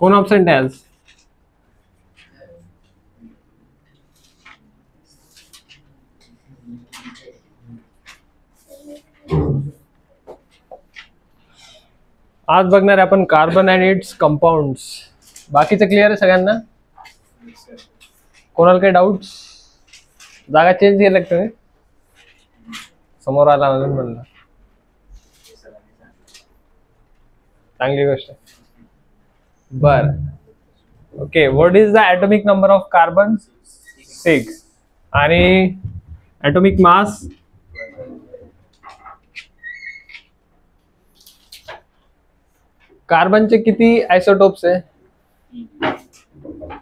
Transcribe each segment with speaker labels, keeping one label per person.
Speaker 1: कोण ऑब्सेंट आहे आज? आज बघणार आहे आपण कार्बन अँड इट्स कंपाऊंड्स. बाकीचं क्लिअर आहे सगळ्यांना? कोणाला काही डाऊट्स? जागा चेंज केली लागते समोर आला अजून म्हणलं चांगली गोष्ट. बर okay. What is the atomic number of carbon? 6. आणि ॲटॉमिक मास? कार्बनचे किती आयसोटोप्स आहे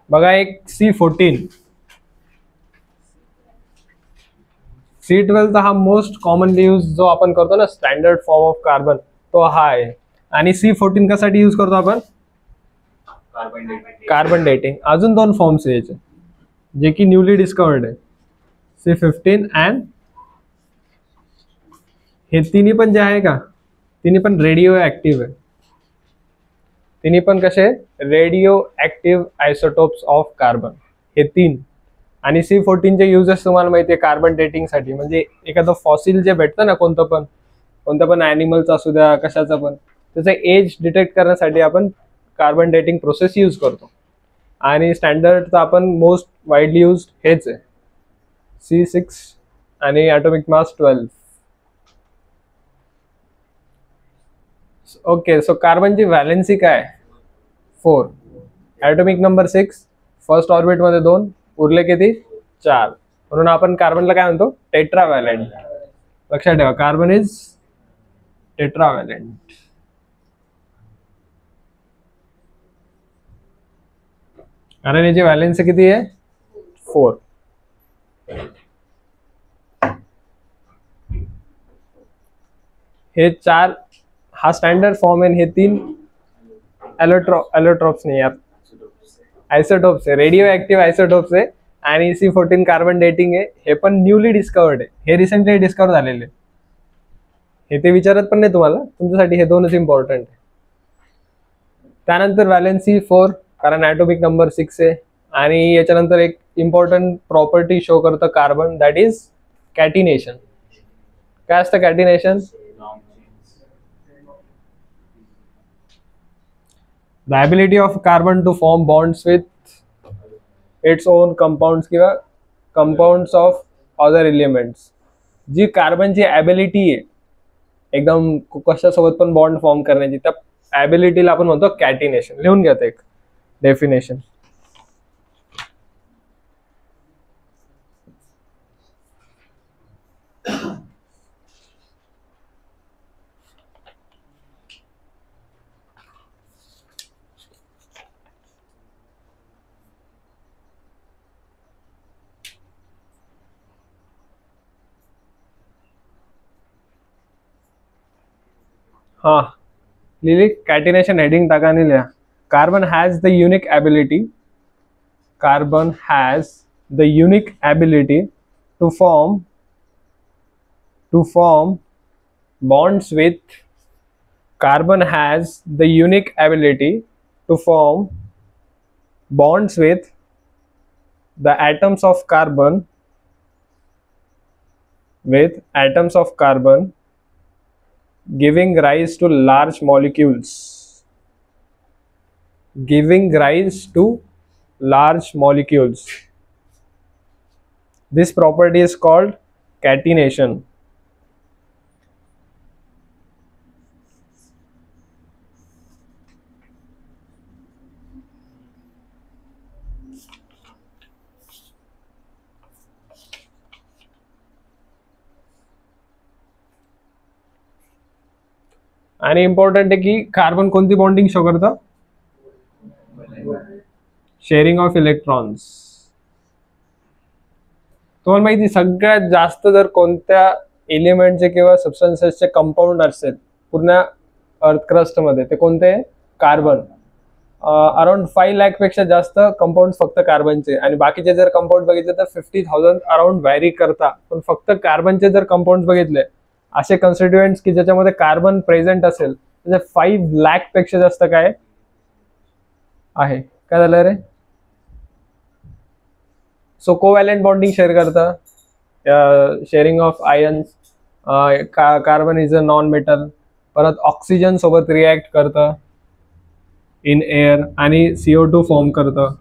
Speaker 1: बघा. एक C14. C12 हा मोस्ट कॉमनली यूज जो आपण करतो ना स्टँडर्ड फॉर्म ऑफ कार्बन तो हा आहे. आणि C14 कशासाठी यूज करतो आपण? Carbon dating. अजून 2 फॉर्म्स आहे याचे जे की न्यूली डिस्कवर्ड आहे. C15 अँड हे तिन्ही पण जे आहे का तिन्ही पण रेडिओ ऍक्टिव्ह आहे. तिन्ही पण कसे radio active isotopes of carbon हे 3. आणि C14 चे युजेस तुम्हाला माहिती आहे कार्बन डेटिंग साठी. म्हणजे एखादं फॉसिल जे भेटतं ना कोणतं पण ॲनिमलचं असू द्या कशाचं पण त्याचं एज डिटेक्ट करण्यासाठी आपण कार्बन डेटिंग प्रोसेस यूज करतो. आणि स्टँडर्डचं आपण मोस्ट वाईडली यूज हेच आहे C6 आणि ॲटॉमिक मास 12. ओके. सो कार्बनची व्हॅलेन्सी काय? 4. Atomic number 6. फर्स्ट ऑर्बिट मध्ये 2 उरले किती? 4. म्हणून आपण कार्बनला काय म्हणतो? टेट्राव्हॅलेंट. लक्षात ठेवा कार्बन इज टेट्राव्हॅलेंट. कारण याची व्हॅलेन्सी किती आहे? 4. हे 4 हा स्टँडर्ड फॉर्म आहे. हे 3 एलोट्रॉप्स नाही यार आयसोटोप्स आहे. रेडिओ ऍक्टिव्ह आयसोटोप्स आहे. आणि C14 कार्बन डेटिंग आहे. हे पण न्यूली डिस्कवर्ड आहे. हे रिसेंटली डिस्कवर झालेले. हे ते विचारत पण नाही तुम्हाला. तुमच्यासाठी हे 2च इम्पॉर्टंट आहे. त्यानंतर व्हॅलेन्सी 4 कारण ॲटॉमिक नंबर 6 आहे. आणि याच्यानंतर एक इम्पॉर्टंट प्रॉपर्टी शो करतं कार्बन दॅट इज कॅटिनेशन. काय असतं कॅटिनेशन? The ability of carbon to form bonds with its own compounds किंवा compounds of other elements. जी कार्बनची ॲबिलिटी आहे एकदम कशासोबत पण बॉन्ड फॉर्म करण्याची त्या ॲबिलिटीला आपण म्हणतो कॅटिनेशन. लिहून घ्या एक डेफिनेशन. हाँ लिहिली. कॅटिनेशन हेडिंग टाका आणि लिहा. Carbon has the unique ability. Carbon has the unique ability to form bonds with. Carbon has the unique ability to form bonds with the atoms of carbon giving rise to large molecules. This property is called catenation. आणि important आहे की carbon कोणती bonding show करतं? Sharing of electrons. तुम्हाला माहिती सगळ्यात जास्त जर कोणत्या एलिमेंटचे किंवा सबस्टन्सेसचे कंपाऊंड असेल पूर्ण अर्थ क्रस्ट मध्ये ते कोणते? कार्बन. अराउंड 5 लाख पेक्षा जास्त कंपाऊंड फक्त कार्बनचे. आणि बाकीचे जर कंपाऊंड बघितले तर 50,000 अराउंड व्हॅरी करता. पण फक्त कार्बनचे जर कंपाऊंड बघितले असे कन्स्टिट्युएंट्स की ज्याच्यामध्ये कार्बन प्रेझेंट असेल म्हणजे 5 लाख पेक्षा जास्त काय आहे. काय झालं रे? सो कोव्हॅलेंट बॉन्डिंग शेअर करतं, sharing of ions, carbon is a non metal, परत ऑक्सिजन सोबत रिॲक्ट करतं इन एअर आणि CO2 फॉर्म करतं.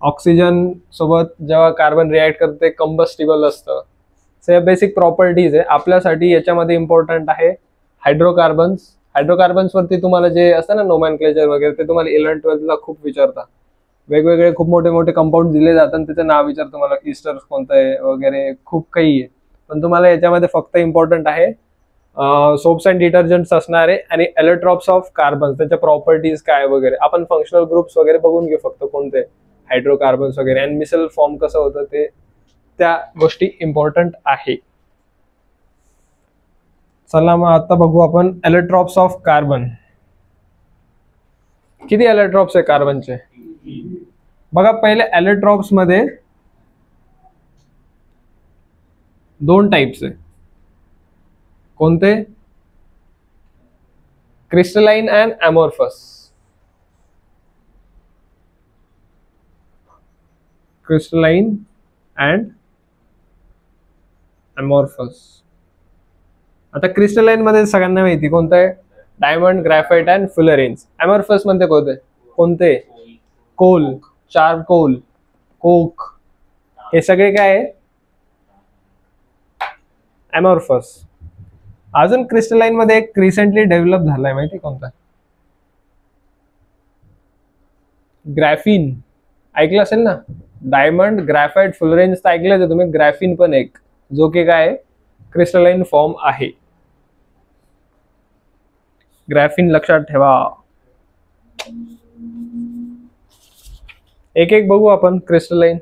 Speaker 1: ऑक्सिजन सोबत जेव्हा कार्बन रिॲक्ट करतं ते कंबस्टिबल असतं. सो या बेसिक प्रॉपर्टीज आहे. आपल्यासाठी याच्यामध्ये इम्पॉर्टंट आहे हायड्रोकार्बन्स. हायड्रोकार्बन्सवरती तुम्हाला जे असतं ना नोमॅनक्लेचर वगैरे, ते तुम्हाला 11-12ला खूप विचारतात. वेगवेगळे खूप मोठे मोठे कंपाऊंड दिले जातात आणि त्याचं नाव विचारतं तुम्हाला, इस्टर्स कोणतं आहे वगैरे, खूप काही आहे. पण तुम्हाला याच्यामध्ये फक्त इम्पॉर्टंट आहे सोप्स अँड डिटर्जंट्स असणारे आणि एलोट्रॉप्स ऑफ कार्बन, त्याच्या प्रॉपर्टीज काय वगैरे. आपण फंक्शनल ग्रुप्स वगैरे बघून घेऊ फक्त कोणते हायड्रोकार्बन्स वगैरे, आणि मिसल फॉर्म कसं होतं ते, त्या गोष्टी इम्पॉर्टंट आहे. चला मग आता बघू आपण एलोट्रॉप्स ऑफ कार्बन. किती एलोट्रॉप्स आहे कार्बनचे? बघा, पहिले एलोट्रॉप्स मध्ये 2 टाइप्स आहे. कोणते? Crystalline and amorphous. Crystalline and amorphous. आता क्रिस्टलाइन मध्ये सगळ्यांना माहिती कोणतं आहे? Diamond, graphite and fullerenes. Amorphous मध्ये कोणते? कोल, चारकोल, कोक, हे सगळे काय आहे? अमॉर्फस. अजून क्रिस्टलाइन मध्ये एक रिसेंटली डेव्हलप झालाय, माहिती कोणता? ग्रॅफिन. ऐकलं असेल ना? डायमंड, ग्रॅफाइट, फुलरेन्स तर ऐकलंच आहे तुम्ही. ग्रॅफिन पण एक, जो की काय क्रिस्टलाइन फॉर्म आहे. ग्रॅफिन लक्षात ठेवा. एक एक बघू आपण क्रिस्टलाइन.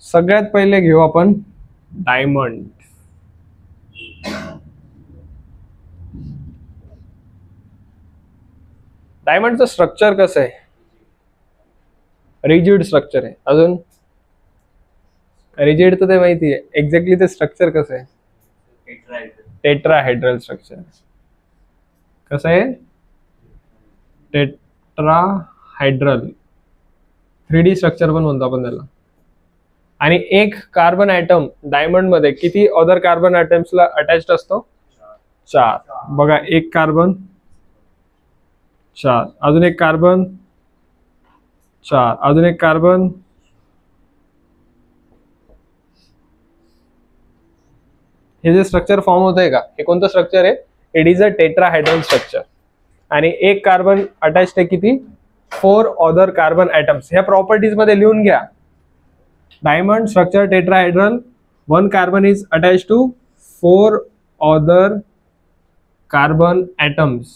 Speaker 1: सगळ्यात पहिले घेऊ आपण डायमंड. डायमंडचं स्ट्रक्चर कसं आहे? रिजिड स्ट्रक्चर आहे. अजून रिजिड तर ते माहिती आहे. एक्झॅक्टली ते स्ट्रक्चर कसं आहे? Tetrahedral structure. कसं आहे? टेट्राहायड्रल. 3D स्ट्रक्चर पण म्हणतो आपण त्याला. आणि एक कार्बन ॲटम डायमंड मध्ये किती अदर कार्बन ॲटम्सला अटॅच्ड असतो? 4. बघा, एक कार्बन, 4, अजून एक कार्बन, 4, अजून एक कार्बन. हे जे स्ट्रक्चर फॉर्म होतंय का, हे कोणतं स्ट्रक्चर आहे? It is a tetrahedral structure. आणि एक कार्बन अटॅच्ड आहे किती? 4 अदर कार्बन ॲटम्स. ह्या प्रॉपर्टीज मध्ये लिहून घ्या. Diamond structure tetrahedral, 1 carbon is attach to 4 other carbon atoms.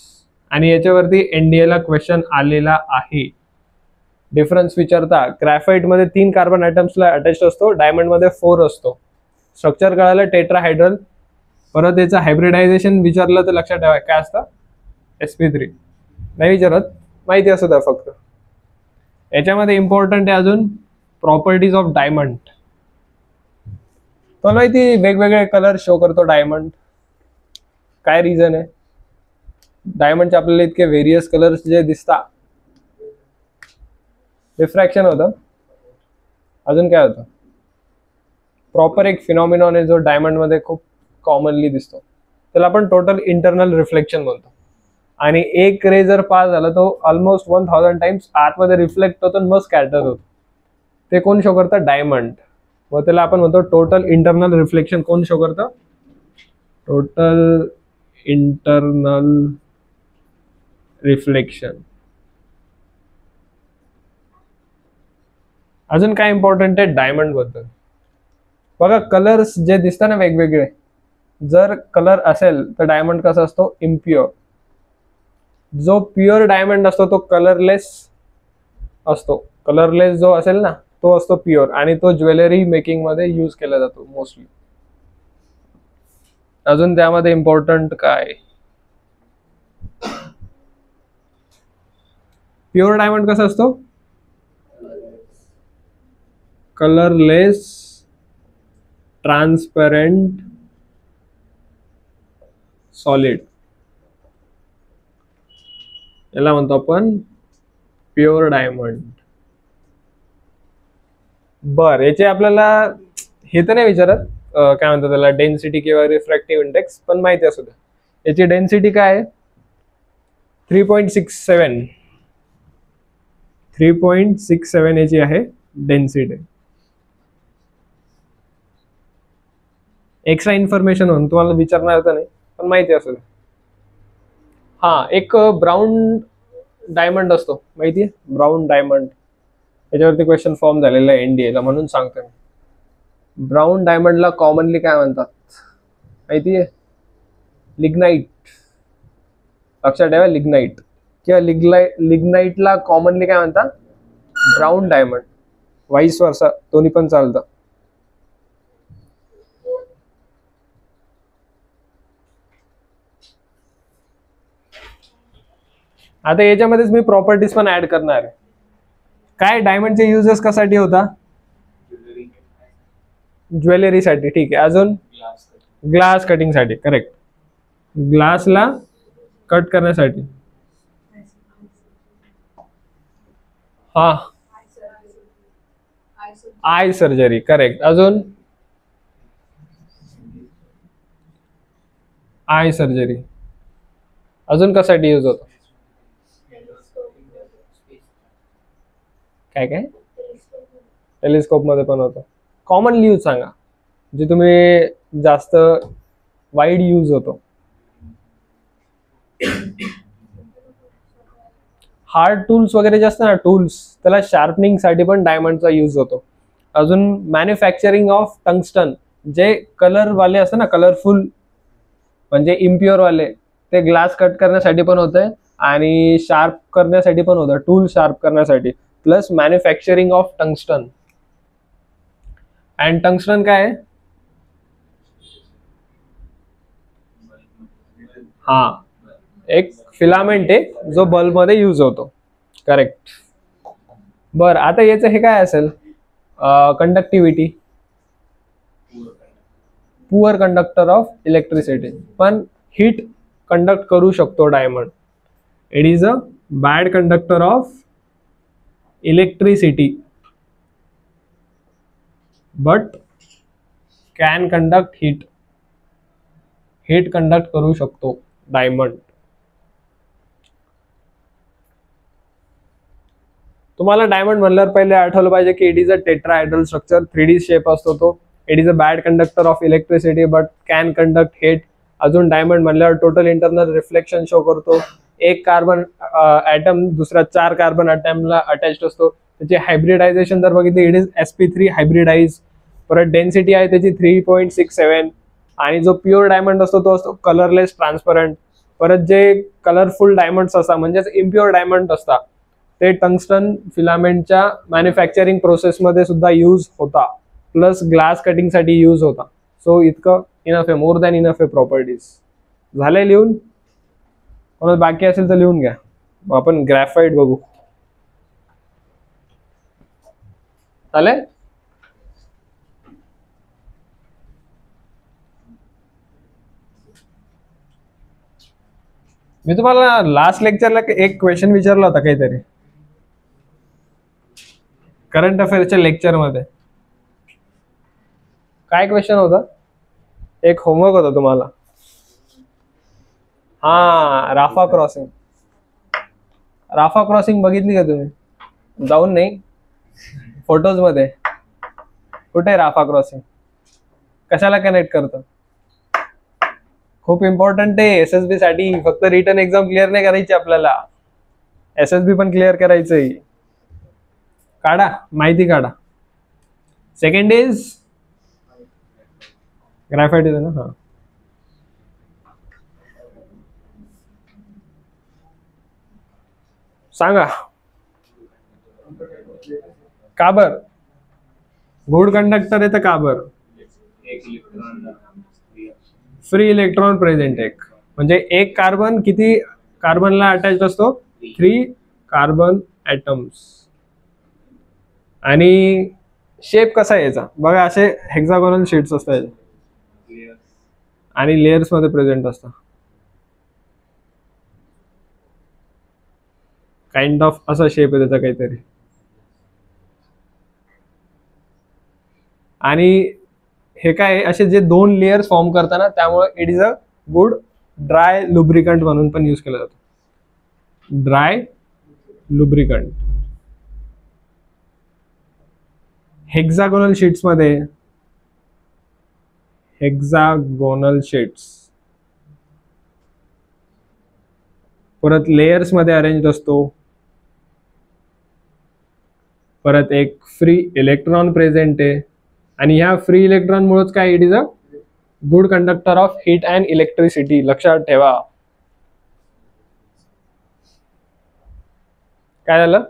Speaker 1: आणि याच्यावरती NDA ला क्वेश्चन आलेला आहे. डिफरन्स विचारता. ग्रॅफाइट मध्ये 3 कार्बन ॲटम्सला अटॅच असतो, डायमंड मध्ये 4 असतो. स्ट्रक्चर कळालं टेट्राहायड्रल. परत याचं हायब्रिडायझेशन विचारलं तर लक्षात ठेवा काय असतं? sp3. नाही विचारत, माहिती असू द्या फक्त. याच्यामध्ये इम्पॉर्टंट आहे अजून प्रॉपर्टीज ऑफ डायमंड. तर माहिती वेगवेगळे कलर शो करतो डायमंड. काय रिझन आहे? डायमंडचे आपल्याला इतके व्हेरियस कलर्स जे दिसतात, रिफ्रॅक्शन होतं. अजून काय होतं? प्रॉपर एक फिनॉमिनॉन आहे जो डायमंड मध्ये खूप कॉमनली दिसतो, त्याला आपण टोटल इंटरनल रिफ्लेक्शन म्हणतो. आणि एक रे जर पास झाला तो ऑलमोस्ट 1000 टाइम्स आतमध्ये रिफ्लेक्ट होतो आणि मग स्कॅटर होतो. ते कोण शो करतं? डायमंड. व त्याला आपण म्हणतो टोटल इंटरनल रिफ्लेक्शन. कोण शो करतं? Total internal reflection. अजून काय इम्पॉर्टंट आहे डायमंड बद्दल? बघा, कलर्स जे दिसतात ना वेगवेगळे, जर कलर असेल तर डायमंड कसा असतो? इम्प्युअर. जो प्युअर डायमंड असतो तो कलरलेस असतो. कलरलेस जो असेल ना तो असतो प्युअर, आणि तो ज्वेलरी मेकिंग मध्ये यूज केला जातो मोस्टली. अजून त्यामध्ये इम्पॉर्टंट काय? प्युअर डायमंड कसा असतो? Colourless, transparent, solid. याला म्हणतो आपण प्युअर डायमंड. बर, याचे आपल्याला हे तर नाही विचारत काय म्हणतात त्याला, डेन्सिटी किंवा रिफ्रॅक्टिव्ह इंडेक्स, पण माहिती असू द्या. याची डेन्सिटी काय आहे? 3.67. 3.67 याची आहे डेन्सिटी. एक्स्ट्रा इन्फॉर्मेशन म्हणून तुम्हाला विचारणार होतं नाही, पण माहिती असू द्या. हा, एक ब्राऊन डायमंड असतो, माहितीये ब्राऊन डायमंड, त्याच्यावरती क्वेश्चन फॉर्म झालेला आहे एनडीएला, म्हणून सांगतो मी. ब्राऊन डायमंडला कॉमनली काय म्हणतात माहितीये? लिग्नाइट. लक्षात ठेवा, लिग्नाइट किंवा लिग्नाइटला कॉमनली काय म्हणतात? Brown diamond. वाईस वर्सा दोन्ही पण चालतं. आता याच्यामध्येच मी प्रॉपर्टीज पण ऍड करणार आहे. काय डायमंडचे युजेस कशासाठी होता? ज्वेलरीसाठी. ठीक आहे, अजून ग्लास कटिंग साठी. करेक्ट, ग्लासला कट करण्यासाठी. हा, आय सर्जरी. करेक्ट, अजून आय सर्जरी. अजून कशासाठी यूज होतो? काय काय? टेलिस्कोप मध्ये पण होतं. कॉमनली यूज सांगा, जे तुम्ही जास्त वाईड यूज होतो. हार्ड टूल्स वगैरे जे असतं ना, टूल्स, त्याला शार्पनिंग साठी पण डायमंडचा यूज होतो. अजून मॅन्युफॅक्चरिंग ऑफ टंगस्टन, जे कलर वाले असतं ना, कलरफुल म्हणजे इम्प्युअर वाले, ते ग्लास कट करण्यासाठी पण होतंय आणि शार्प करण्यासाठी पण होतं, टूल शार्प करण्यासाठी. Plus manufacturing of tungsten. And tungsten काय आहे? हा, एक फिलामेंट आहे जो बल्ब मध्ये यूज होतो. करेक्ट. बर, आता याचं हे काय असेल? Conductivity. Poor conductor of electricity. पण हीट कंडक्ट करू शकतो diamond. It is a bad conductor of electricity but can conduct heat. Heat conduct करू शकतो डायमंड. तुम्हाला डायमंड म्हणल्यावर पहिले आठवलं पाहिजे की it is a tetrahedral structure. 3D shape असतो तो. It is a bad conductor of electricity but can conduct heat. अजून डायमंड म्हणल्यावर टोटल इंटरनल रिफ्लेक्शन शो करतो. एक कार्बन ॲटम दुसऱ्या 4 कार्बन ॲटमला अटॅच्ड असतो. त्याची हायब्रिडायझेशन जर बघितली, इट इज sp3 हायब्रिडाइज. परत डेन्सिटी आहे त्याची 3.67. आणि जो प्युअर डायमंड असतो तो असतो कलरलेस ट्रान्सपरंट. परत जे कलरफुल डायमंड्स असतात म्हणजेच इम्प्युअर डायमंड असतात, ते टंगस्टन फिलामेंटच्या मॅन्युफॅक्चरिंग प्रोसेसमध्ये सुद्धा यूज होता. प्लस ग्लास कटिंग साठी यूज होता. सो इतकं इनफ आहे, मोर दॅन इनफ आहे प्रॉपर्टीज. झालंय लिहून? कोणाला बाकी असेल तर लिहून घ्या. मग आपण ग्रॅफाइट बघू. चालेल? मी तुम्हाला लास्ट लेक्चरला एक क्वेश्चन विचारला होता काहीतरी, करंट अफेअर्सच्या लेक्चरमध्ये. काय क्वेश्चन होता? एक होमवर्क होता तुम्हाला. हा, राफा क्रॉसिंग. राफा क्रॉसिंग बघितली का तुम्ही? जाऊन नाही, फोटोज मध्ये. कुठे आहे राफा क्रॉसिंग? कशाला कनेक्ट करतं? खूप इम्पॉर्टंट आहे SSB साठी. फक्त रिटर्न एक्झाम क्लिअर नाही करायची आपल्याला, SSB पण क्लिअर करायचंय. काढा, माहिती काढा. सेकंड इज ग्रॅफाइट ना. हा, सांगा. का बर? गुड कंडक्टर आहे तर का बर? Free electron present. एक म्हणजे एक कार्बन किती कार्बनला अटॅच असतो? 3 कार्बन ॲटम्स. आणि शेप कसा आहे याचा बघा, असे हेक्सागोनल शीट्स असतात आणि लेयर्स मध्ये प्रेझेंट असतात. काइंड ऑफ असा शेप आहे त्याचा काहीतरी. आणि हे काय असे जे 2 लेयर्स फॉर्म करताना त्यामुळे it is a good dry lubricant म्हणून पण यूज केला जातो. Dry lubricant. हेक्सागोनल शीट्स मध्ये परत लेयर्स मध्ये अरेंज असतो. परत एक फ्री इलेक्ट्रॉन प्रेझेंट आहे आणि ह्या फ्री इलेक्ट्रॉन मुळेच काय it is a good conductor of heat and electricity. लक्षात ठेवा. काय झालं?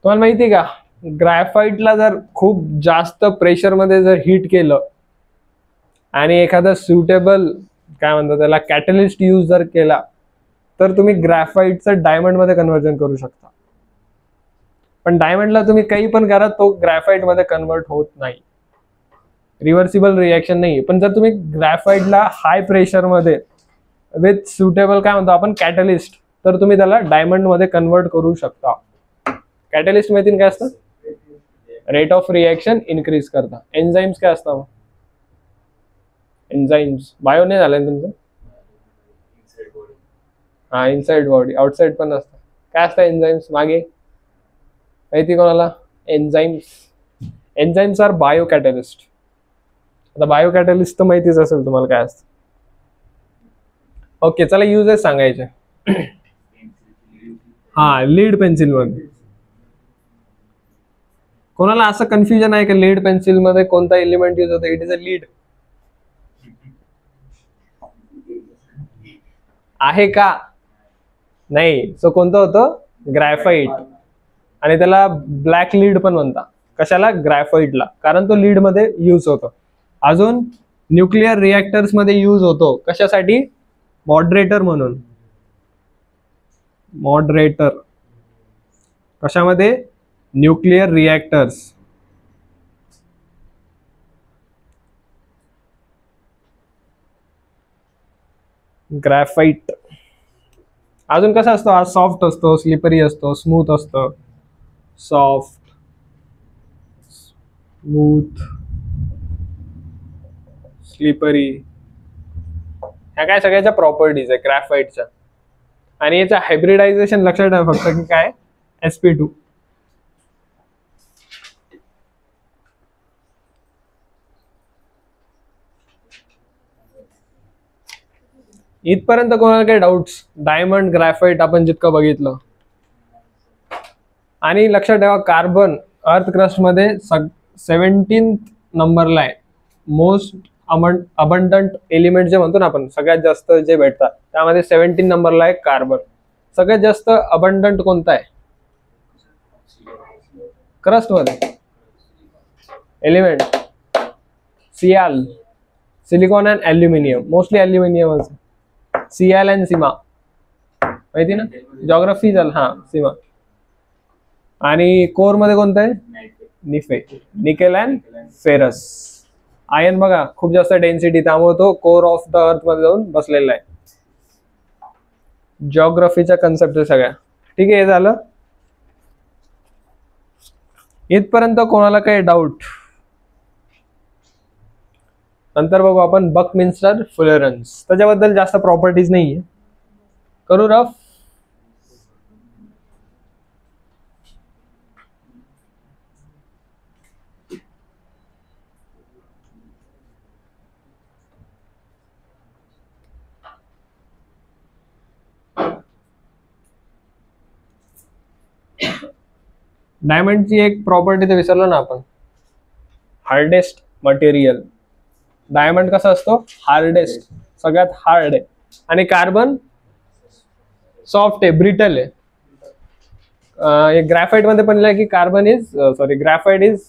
Speaker 1: तुम्हाला माहिती का ग्रॅफाइटला जर खूप जास्त प्रेशर मध्ये जर हीट केलं आणि एखादा सुटेबल काय म्हणतात त्याला कॅटलिस्ट यूज जर केला तर तुम्ही ग्रॅफाइटचं डायमंड मध्ये कन्व्हर्जन करू शकता. पण डायमंडला तुम्ही काही पण करा तो ग्रॅफाइट मध्ये कन्वर्ट होत नाही. रिव्हर्सिबल रिएक्शन नाही. पण जर तुम्ही ग्रॅफाइटला हाय प्रेशर मध्ये विथ सुटेबल काय म्हणतो आपण कॅटलिस्ट तर तुम्ही त्याला डायमंड मध्ये कन्वर्ट करू शकता. कॅटलिस्ट माहिती काय असतं? रेट ऑफ रिएक्शन इन्क्रीज करता. एन्झाइम्स काय असतं? एन्झाइम्स बायो नाही झालं तुमचं? हा इनसाइड बॉडी आउटसाइड पण असतं. काय असतं एन्झाइम्स मागे माहिती कोणाला? Enzymes are biocatalyst. आता बायो कॅटलिस्ट तर माहितीच असेल तुम्हाला काय असतं. ओके चला युजेस सांगायचे. हा लीड पेन्सिल मध्ये कोणाला असं कन्फ्युजन आहे का लीड पेन्सिल मध्ये कोणता एलिमेंट यूज होतो? इट इज अ लीड आहे का? नाही. सो कोणतं होतं? ग्रॅफाइट. आणि त्याला ब्लॅक लीड पण म्हणतात. कशाला? ग्रॅफाइटला. कारण तो लीड मध्ये यूज होतो. अजून न्यूक्लिअर रिएक्टर्स मध्ये यूज होतो. कशासाठी? मॉडरेटर म्हणून. मॉडरेटर कशामध्ये? Nuclear reactors. ग्रॅफाइट अजून कसा असतो? हा सॉफ्ट असतो, स्लिपरी असतो, स्मूथ असतो. सॉफ्ट, स्मूथ, स्लिपरी ह्या काय सगळ्याच्या प्रॉपर्टीज आहे ग्रॅफाइटच्या. आणि याचं हायब्रिडायझेशन लक्षात ठेवा फक्त की काय? sp2. इथपर्यंत कोणाला काही डाऊट्स? डायमंड ग्रॅफाइट आपण जितकं बघितलं. आणि लक्षात ठेवा कार्बन अर्थ क्रस्ट मध्ये 17th नंबरला आहे. मोस्ट अबंडंट एलिमेंट जे म्हणतो ना आपण सगळ्यात जास्त जे भेटतात त्यामध्ये 17 नंबरला आहे कार्बन. सगळ्यात जास्त अबंडंट कोणता आहे? क्रस्ट मध्ये एलिमेंट सियाल, silicon and aluminium. Mostly aluminium. सियाल अँड सीमा माहिती ना? जॉग्राफी झालं. हा सीमा. आणि कोर मध्ये कोणतं आहे? निफे, निकेल अँड फेरस. आयर्न बघा खूप जास्त डेन्सिटी त्यामुळे तो कोर ऑफ द अर्थ मध्ये जाऊन बसलेला आहे. जॉग्राफीच्या कन्सेप्ट सगळ्या ठीक आहे. हे झालं. इथपर्यंत कोणाला काही डाऊट? नंतर बघू आपण बकमिन्स्टर फुलरन्स. त्याच्याबद्दल जास्त प्रॉपर्टीज नाहीये. करू रफ. डायमंडची एक प्रॉपर्टी तर विसरलो ना आपण. Hardest material. डायमंड कसा असतो? हार्डेस्ट, सगळ्यात हार्ड आहे. आणि कार्बन सॉफ्ट आहे, ब्रिटल आहे. ग्रॅफाइट मध्ये पण लिहिलं की carbon is graphite is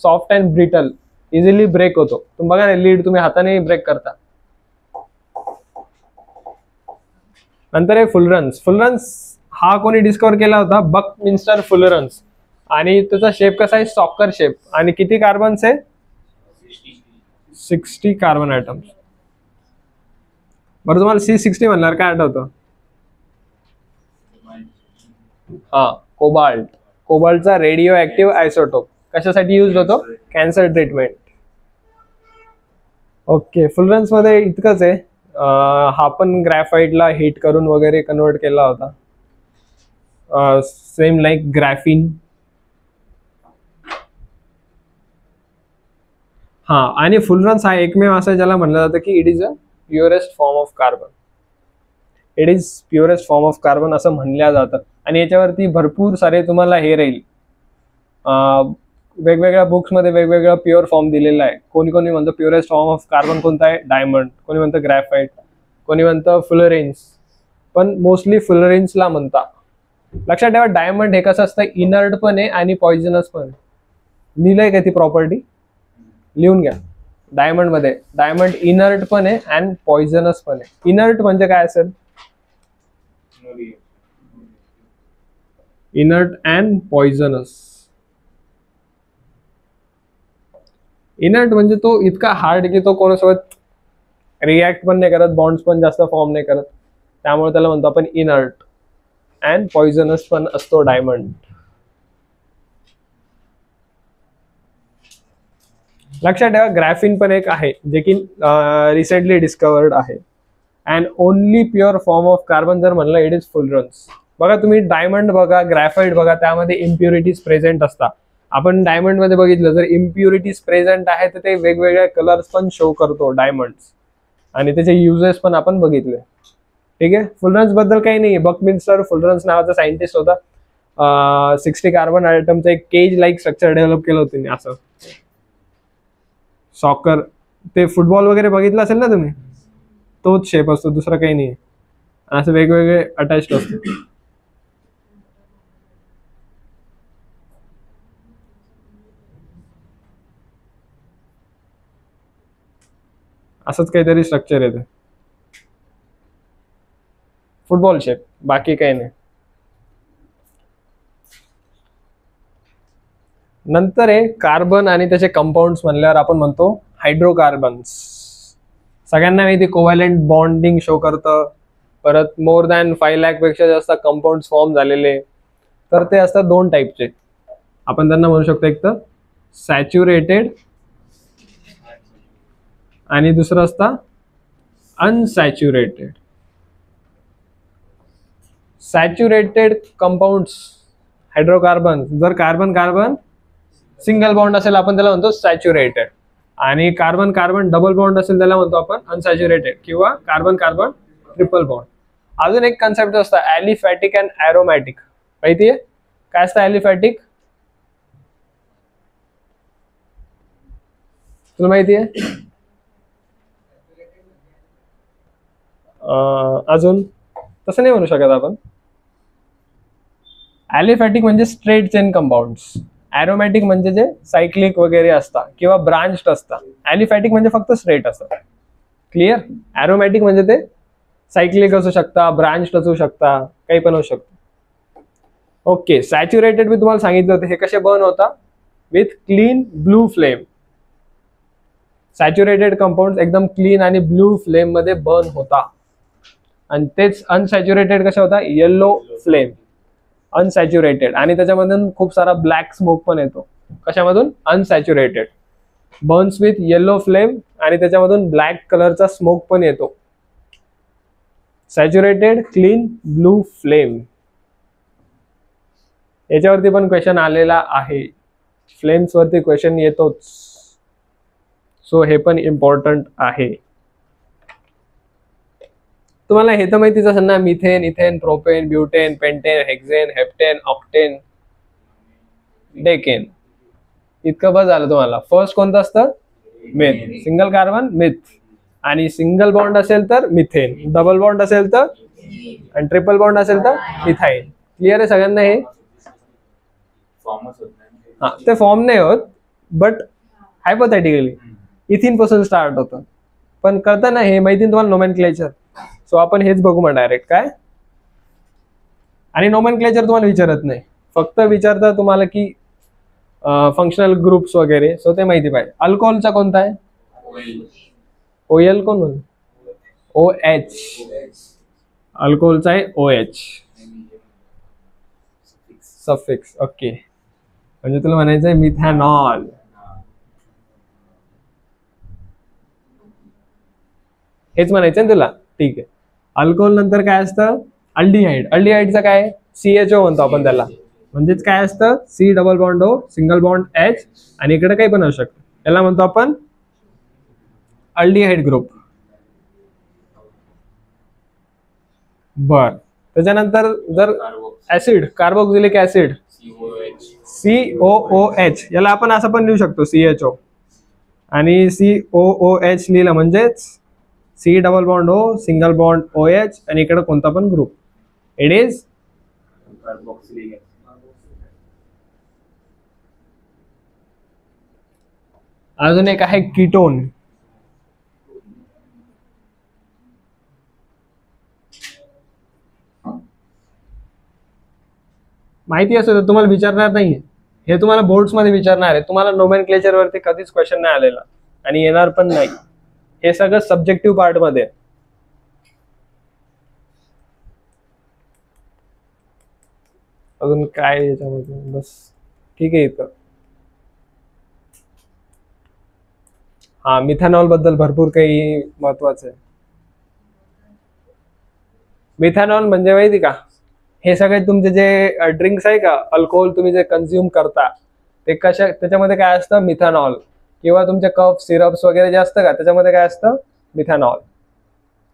Speaker 1: soft and brittle, easily break होतो. तुम्ही बघा ना लीड तुम्ही हाताने ब्रेक करता. नंतर आहे फुलरन्स. फुलरन्स हा कोणी डिस्कवर केला होता? बकमिन्स्टर फुलरन्स. आणि त्याचा शेप कसा आहे? Soccer shape. आणि किती कार्बन्स आहे? 60 कार्बन ॲटम्स. बरं, तुम्हाला C60 म्हणल्यावर काय आठवतं? हा, कोबाल्ट. कोबाल्टचा रेडिओ ऍक्टिव्ह आयसोटोप कशासाठी यूज होतो? Cancer treatment. ओके, फुलरन्स मध्ये इतकंच आहे. हा पण ग्रॅफाइटला हीट करून वगैरे कन्वर्ट केला होता, सेम लाईक ग्रॅफिन. हा, आणि फुलरन्स हा एकमेव असा ज्याला म्हणलं जातं की it is a purest form of carbon. It is purest form of carbon असं म्हणलं जातं. आणि याच्यावरती भरपूर सारे तुम्हाला हे राहील, वेगवेगळ्या बुक्समध्ये वेगवेगळा प्युअर फॉर्म दिलेला आहे. कोणी कोणी म्हणतं प्युरेस्ट फॉर्म ऑफ कार्बन कोणता आहे? डायमंड. कोणी म्हणतं ग्रॅफाइट, कोणी म्हणतं फुलरेन्स, पण मोस्टली फुलरेन्सला म्हणता. लक्षात ठेवा, डायमंड हे कसं असतं, इनर्ट पण आहे आणि पॉइझनस पण आहे. लिहिलंय का ती प्रॉपर्टी? लिहून घ्या. डायमंड मध्ये डायमंड इनर्ट पण आहे अँड पॉइझनस पण आहे. इनर्ट म्हणजे काय असेल? Inert and poisonous. इनर्ट म्हणजे तो इतका हार्ड की तो कोणासोबत रिॲक्ट पण नाही करत, बॉन्ड्स पण जास्त फॉर्म नाही करत, त्यामुळे त्याला म्हणतो आपण इनर्ट. अँड पॉइझनस पण असतो डायमंड. लक्षात ठेवा, ग्रॅफिन पण एक आहे जे की रिसेंटली डिस्कवर्ड आहे. And only pure form of carbon जर म्हणलं इट इज फुलरन्स. बघा तुम्ही डायमंड बघा, ग्रॅफाइट बघा, त्यामध्ये इम्प्युरिटीज प्रेझेंट असतात. आपण डायमंड मध्ये बघितलं, जर इम्प्युरिटीज प्रेझेंट आहे तर ते वेगवेगळ्या कलर्स पण शो करतो डायमंड्स, आणि त्याचे युजेस पण आपण बघितले. ठीक आहे, फुलरन्स बद्दल काही नाही. बकमिन्स्टर फुलरन्स नावाचा सायंटिस्ट होता. 60 कार्बन आयटमचं एक केज लाईक स्ट्रक्चर डेव्हलप केलं होतं असं. सॉकर, ते फुटबॉल वगैरे बघितलं असेल ना तुम्ही, तोच शेप असतो, दुसरा काही नाही. असं वेगवेगळे अटॅच्ड असतो. असंच काहीतरी स्ट्रक्चर येते, फुटबॉल शेप, बाकी काही नाही. नंतर आहे कार्बन आणि त्याचे कंपाऊंड्स म्हणल्यावर आपण म्हणतो हायड्रोकार्बन्स. सगळ्यांना माहिती कोव्हॅलेंट बॉन्डिंग शो करतं, परत मोर दॅन 5 लाख पेक्षा जास्त कंपाऊंड्स फॉर्म झालेले. तर ते असतात दोन टाईपचे, आपण त्यांना म्हणू शकतो, एक तर सॅच्युरेटेड आणि दुसरं असतं अनसॅच्युरेटेड. सॅच्युरेटेड कंपाऊंड्स हायड्रोकार्बन, जर कार्बन कार्बन सिंगल बॉन्ड असेल आपण त्याला म्हणतो सॅच्युरेटेड, आणि कार्बन कार्बन डबल बॉन्ड असेल त्याला म्हणतो आपण अनसॅच्युरेटेड किंवा कार्बन कार्बन ट्रिपल बॉन्ड. अजून एक कन्सेप्ट असतं ॲलिफॅटिक अँड ॲरोमॅटिक. माहितीये काय असतं ॲलिफॅटिक? तुला माहितीये? अजून तसं नाही म्हणू शकत आपण. ॲलिफॅटिक म्हणजे स्ट्रेट चेन कंपाऊंड्स, ॲरोमॅटिक म्हणजे जे सायक्लिक वगैरे असतात किंवा ब्रांच्ड असतात. ॲलिफॅटिक म्हणजे फक्त स्ट्रेट असतात. क्लिअर? ॲरोमॅटिक म्हणजे ते सायक्लिक असू शकता, ब्रांच्ड असू शकता, काही पण असू शकतं. ओके, सॅच्युरेटेड मी तुम्हाला सांगितलं होतं हे कसे बर्न होता? With clean blue flame. Saturated compound एकदम क्लीन आणि ब्लू फ्लेम मध्ये बर्न होता. आणि तेच अनसॅच्युरेटेड कशा होता? येलो फ्लेम, अनसॅच्युरेटेड, आणि त्याच्यामधून खूप सारा ब्लॅक स्मोक पण येतो. कशामधून? Unsaturated, burns with yellow flame, आणि त्याच्यामधून ब्लॅक कलरचा स्मोक पण येतो. Saturated, clean, blue flame. याच्यावरती पण क्वेश्चन आलेला आहे, फ्लेम्स वरती क्वेश्चन येतोच, सो हे पण इम्पॉर्टंट आहे. तुम्हाला हे तर माहितीच असेल ना, methane, ethane, propane, butane, pentane, hexane, heptane, octane, decane. इतकं बस झालं तुम्हाला. फर्स्ट कोणतं असतं? मिथ, सिंगल कार्बन मिथ, आणि सिंगल बॉन्ड असेल तर मिथेन, डबल बॉन्ड असेल तर, आणि ट्रिपल बॉन्ड असेल तर इथाईन. क्लिअर आहे सगळ्यांना हे? हा, ते फॉर्म नाही होत, बट हायपोथेटिकली इथिन पासून स्टार्ट होतं. पण कळतं ना हे, माहिती तुम्हाला नोमेनक्लेचर. सो आपण हेच बघू मग डायरेक्ट काय. आणि नोमेनक्लेचर तुम्हाला विचारत नाही, फक्त विचारतं तुम्हाला की फंक्शनल ग्रुप्स वगैरे, सो ते माहिती पाहिजे. अल्कोहोलचा कोणता आहे? ओएल. कोण म्हणतो? ओ एच, अल्कोहोलचा आहे ओ एच सफिक्स. ओके, म्हणजे तुला म्हणायचं आहे मिथॅनॉल. हेच म्हणायचं आहे तुला, ठीक आहे. अल्कोहोल नंतर काय असतं, अल्डिहाइड. अल्डिहाइडचा काय, CHO म्हणतो आपण त्याला. म्हणजेच काय असतं, C double bond O single bond H, आणि इकडे काही पण असू शकतं, याला म्हणतो आपण अल्डिहाइड ग्रुप. बर, त्याच्यानंतर जर ऍसिड, कार्बोक्सिलिक ऍसिड COOH, याला आपण असं पण लिहू शकतो CHO, आणि COOH लिहिलं म्हणजेच C double bond O single bond OH, आणि इकडे कोणता पण ग्रुप, इट इज कार्बोक्सिलिक. अजून एक आहे कीटोन. माहिती असेल तर तुम्हाला विचारणार नाही, हे तुम्हाला बोर्ड्स मध्ये विचारणार आहे. तुम्हाला नोमेनक्लेचर वरती कधीच क्वेश्चन नाही आलेला आणि येणार पण नाही. हे सगळं सब्जेक्टिव्ह पार्ट मध्ये. अजून काय याच्यामध्ये, बस ठीक आहे इथं. हा, मिथॅनॉल बद्दल भरपूर काही महत्वाचं आहे. मिथॅनॉल म्हणजे माहिती का, हे सगळे तुमचे जे ड्रिंक्स आहे का, अल्कोहोल तुम्ही जे कन्झ्युम करता, ते कशा, त्याच्यामध्ये काय असतं, मिथॅनॉल. किंवा तुमचे कप सिरप्स वगैरे जे असतं का, त्याच्यामध्ये काय असतं, मिथॅनॉल.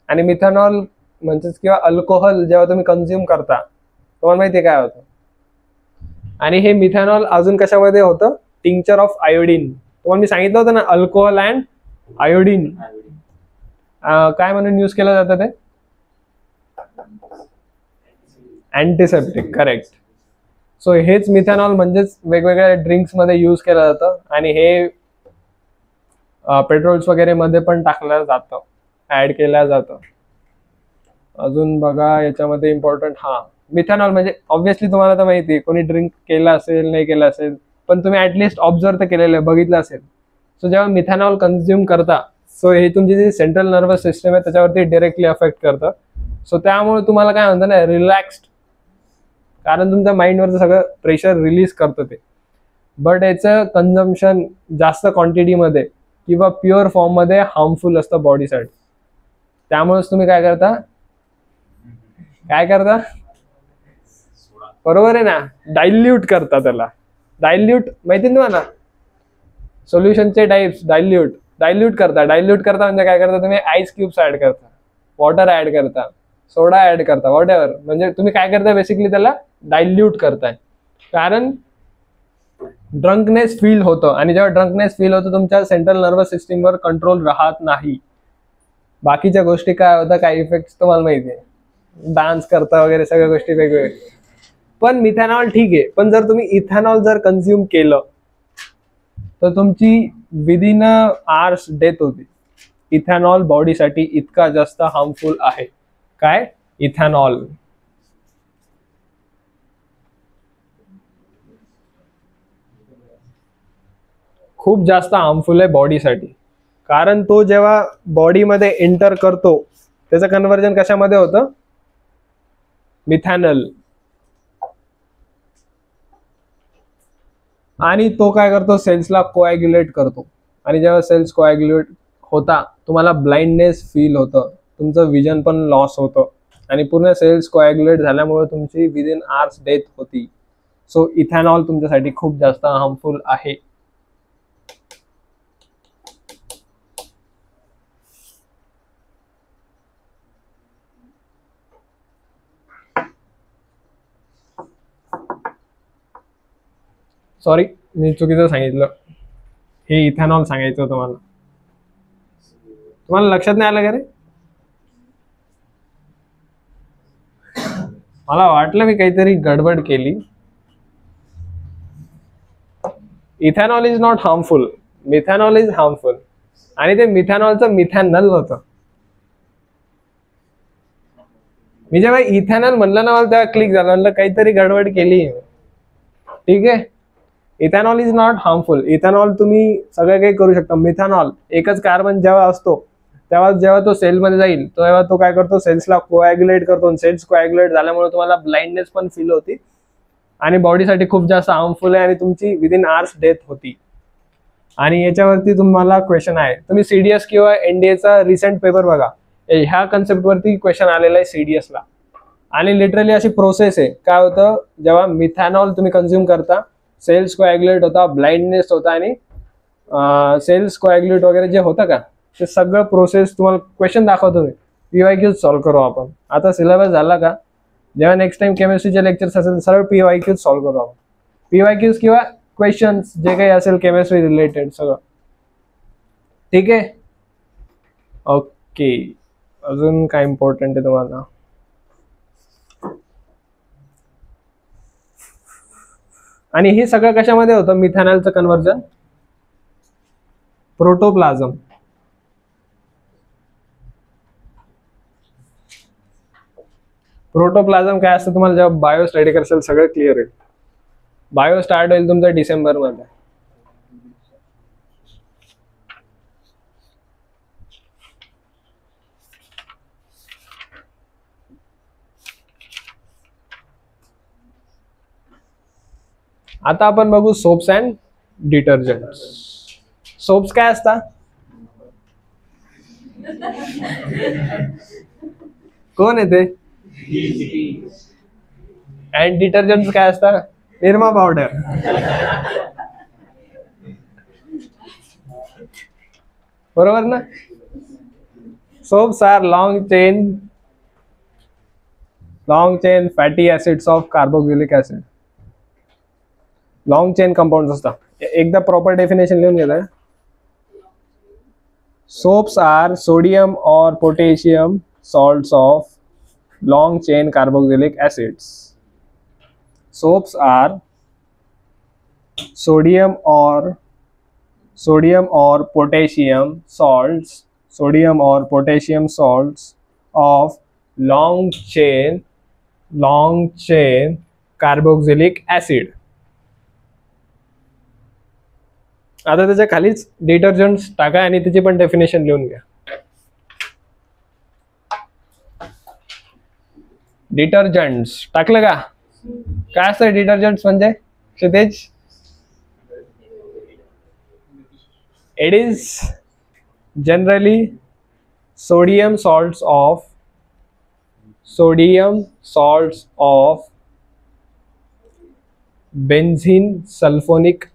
Speaker 1: आणि मिथॅनॉल म्हणजेच किंवा अल्कोहोल जेव्हा तुम्ही कन्झ्युम करता, तुम्हाला माहिती काय होतं. आणि हे मिथॅनॉल अजून कशामध्ये होतं, टिंक्चर ऑफ आयोडीन. तुम्हाला मी सांगितलं होतं ना, अल्कोहोल अँड आयोडीन काय म्हणून यूज केलं जातं, ते अँटीसेप्टिक. करेक्ट. सो हेच मिथॅनॉल म्हणजेच वेगवेगळ्या ड्रिंक्स मध्ये यूज केलं जातं, आणि हे पेट्रोल्स वगैरे मध्ये पण टाकलं जातं, ऍड केलं जातं. अजून बघा याच्यामध्ये इम्पॉर्टंट, हा मिथॅनॉल म्हणजे ऑब्व्हियसली तुम्हाला तर माहिती आहे, कोणी ड्रिंक केलं असेल नाही केलं असेल, पण तुम्ही ऍटलिस्ट ऑब्झर्व तर केलेलं आहे, बघितलं असेल. सो जेव्हा मिथॅनॉल कन्झ्युम करता, सो हे तुमची जी सेंट्रल नर्वस सिस्टम आहे त्याच्यावरती डिरेक्टली अफेक्ट करतं. सो त्यामुळे तुम्हाला काय म्हणतं ना, रिलॅक्स्ड, कारण तुमच्या माइंडवरचं सगळं प्रेशर रिलीज करतं ते. बट याचं कन्झम्पशन जास्त क्वांटिटीमध्ये किंवा प्युअर फॉर्ममध्ये हार्मफुल असतं बॉडीसाठी. त्यामुळेच तुम्ही काय करता, बरोबर आहे ना, डायल्यूट करता त्याला. डायल्यूट माहिती ना तुम्हाला, सोल्युशनचे टाइप्स, डायल्यूट करता म्हणजे काय करता, तुम्ही आईस क्यूब्स ऍड करता, वॉटर ऍड करता, सोडा ऍड करता, व्हॉट एव्हर. म्हणजे तुम्ही काय करता, बेसिकली त्याला डायल्यूट करताय. कारण ड्रंकनेस फील होतं, आणि जेव्हा ड्रंकनेस फील होतं तुमच्या सेंट्रल नर्वस सिस्टीमवर कंट्रोल राहत नाही. बाकीच्या गोष्टी काय होतं, काही इफेक्ट तुम्हाला माहिती आहे, डान्स करता वगैरे, सगळ्या गोष्टी वेगवेगळ्या. पण मिथॅनॉल ठीक आहे, पण जर तुम्ही इथॅनॉल जर कन्झ्युम केलं तर तुमची विदिन आवर्स डेथ होती. इथॅनॉल बॉडीसाठी इतका जास्त हार्मफुल आहे. काय, इथॅनॉल. खूप जास्त हार्मफुल आहे बॉडीसाठी, कारण तो जेव्हा बॉडीमध्ये एंटर करतो त्याचं कन्व्हर्जन कशामध्ये होतं, मिथॅनल. आणि तो काय करतो, सेल्सला कोॲग्युलेट करतो, आणि जेव्हा सेल्स कोॲग्युलेट होता तुम्हाला ब्लाइंडनेस फील होतं, तुमचं विजन पण लॉस होतं, आणि पूर्ण सेल्स कोॲग्युलेट झाल्यामुळे तुमची विदिन आवर्स डेथ होती. सो इथॅनॉल तुमच्यासाठी खूप जास्त हार्मफुल आहे. सॉरी, मी चुकीचं सांगितलं, हे इथॅनॉल सांगायचं होतं मला. तुम्हाला लक्षात नाही आलं का रे? मला वाटलं मी काहीतरी गडबड केली. Ethanol is not harmful, methanol is harmful. आणि ते मिथॅनॉलचं मिथॅनल होतं. मी जेव्हा इथॅनॉल म्हणलं ना, मला तेव्हा क्लिक झालं, म्हणलं काहीतरी गडबड केली. ठीक आहे, ethanol is not harmful. Ethanol तुम्ही सगळं काही करू शकता. मिथॅनॉल एकच कार्बन जेव्हा असतो तेव्हा जेव्हा तो सेलमध्ये जाईल तेव्हा तो काय करतो, सेल्सला कोॲग्युलेट करतो. सेल्स कोॲग्युलेट झाल्यामुळे तुम्हाला ब्लाइंडनेस पण फील होती आणि बॉडीसाठी खूप जास्त हार्मफुल आहे आणि तुमची विदिन आवर्स डेथ होती. आणि याच्यावरती तुम्हाला क्वेश्चन आहे, तुम्ही सीडीएस किंवा एनडीएचा रिसेंट पेपर बघा, ह्या कन्सेप्टवरती क्वेश्चन आलेला आहे सीडीएसला. आणि लिटरली अशी प्रोसेस आहे. काय होतं, जेव्हा मिथॅनॉल तुम्ही कंझ्युम करता, सेल्स कोॲग्युलेट होता, ब्लाइंडनेस होता आणि सेल्स कोॲग्युलेट वगैरे जे होतं का, ते सगळं प्रोसेस तुम्हाला क्वेश्चन दाखवतो मी. पीवायक्यूज सॉल्व्ह करू आपण. आता सिलेबस झाला का, जेव्हा नेक्स्ट टाइम केमिस्ट्रीचे लेक्चर्स असेल सरळ पीवायक्यूज सॉल्व्ह करू आपण. पीवायक्यूज किंवा क्वेश्चन्स जे काही असेल केमिस्ट्री रिलेटेड सगळं. ठीक आहे, ओके. अजून काय इम्पॉर्टंट आहे तुम्हाला? आणि हे सगळं कशामध्ये होतं, मिथॅनॉलचं कन्व्हर्जन प्रोटोप्लाझम. प्रोटोप्लाझम काय असतं तुम्हाला जेव्हा बायो स्टडी करशाल सगळं क्लिअर होईल. बायो स्टार्ट होईल तुमचं डिसेंबर मध्ये. आता आपण बघू सोप्स अँड डिटर्जंट्स. सोप्स काय असतात, कोण आहे ते? अँड डिटर्जंट्स काय असतात, निरमा पावडर. बरोबर ना. Soaps are long chain fatty acids of carboxylic acid. Long chain compound असतात. एकदा प्रॉपर डेफिनेशन लिहून घेतलं. सोप्स आर सोडियम और potassium salts of long chain carboxylic acids. Soaps are sodium or potassium salts of long chain carboxylic acid. आता त्याच्या खालीच detergents टाका आणि त्याची पण डेफिनेशन लिहून घ्या. डिटर्जंट्स टाकलं का? काय असतं डिटर्जंट्स म्हणजे Kshitij? It is generally sodium salts of benzene sulfonic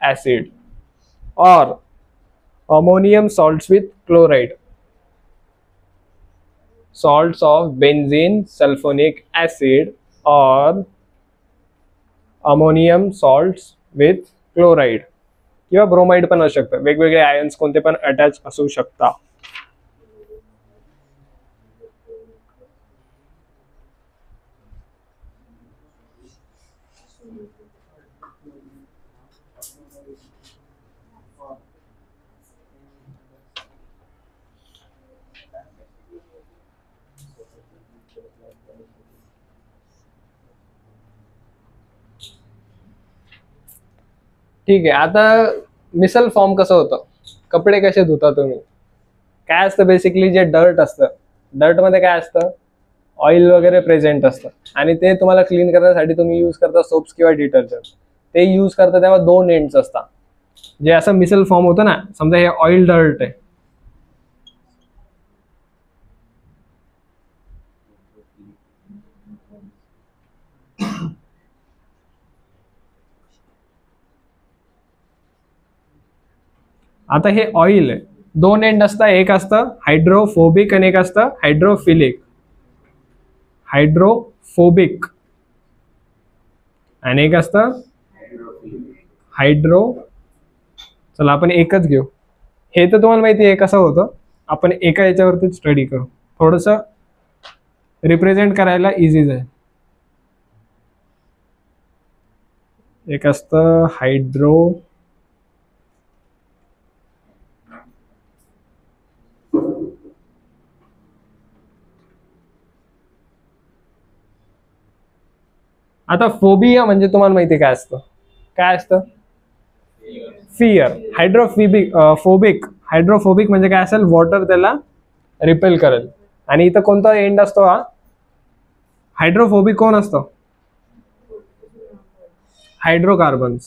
Speaker 1: acid or ammonium salts with chloride. Salts of benzene sulfonic acid or ammonium salts with chloride किंवा ब्रोमाइड पण असू शकतं. वेगवेगळे आयन्स कोणते पण अटॅच असू शकतात. ठीक आहे. आता मिसल फॉर्म कसं होतं, कपडे कसे धुता तुम्ही, काय असतं बेसिकली जे डर्ट असतं, डर्ट मध्ये काय असतं, ऑइल वगैरे प्रेझेंट असतं आणि ते तुम्हाला क्लीन करण्यासाठी तुम्ही यूज करता सोप्स किंवा डिटर्जंट. ते यूज करता तेव्हा दोन एंड्स असतात. जे असं मिसल फॉर्म होतं ना, समजा हे ऑइल डर्ट आहे, आता हे ऑइल आहे, दोन एंड असतं, एक असतं हायड्रोफोबिक आणि एक असतं हायड्रोफिलिक. आणि एक असतं चला आपण एकच घेऊ. हे तर तुम्हाला माहिती आहे कसं होतं, आपण एका याच्यावरती स्टडी करू, थोडस रिप्रेझेंट करायला इझी जाईल. एक असतं आता फोबिया म्हणजे तुम्हाला माहिती काय असतं, फिअर. फोबिक म्हणजे काय असेल, वॉटर त्याला रिपेल करेल. आणि इथं कोणता एंड असतो हा, हायड्रोफोबिक कोण असतो, हायड्रोकार्बन्स.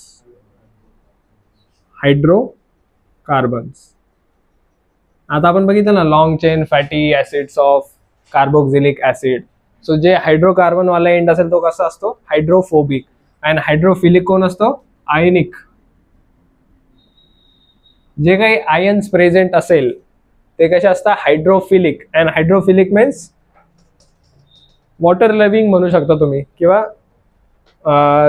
Speaker 1: आता आपण बघितलं ना, long chain fatty acids of carboxylic acid. So जे हायड्रोकार्बन वाला एंड असेल तो कसा असतो, हायड्रोफोबिक. अँड हायड्रोफिलिक कोण असतो, आयनिक. जे काही आयन्स प्रेझेंट असेल ते कसे असतात, hydrophilic. And hydrophilic means water loving म्हणू शकता तुम्ही, किंवा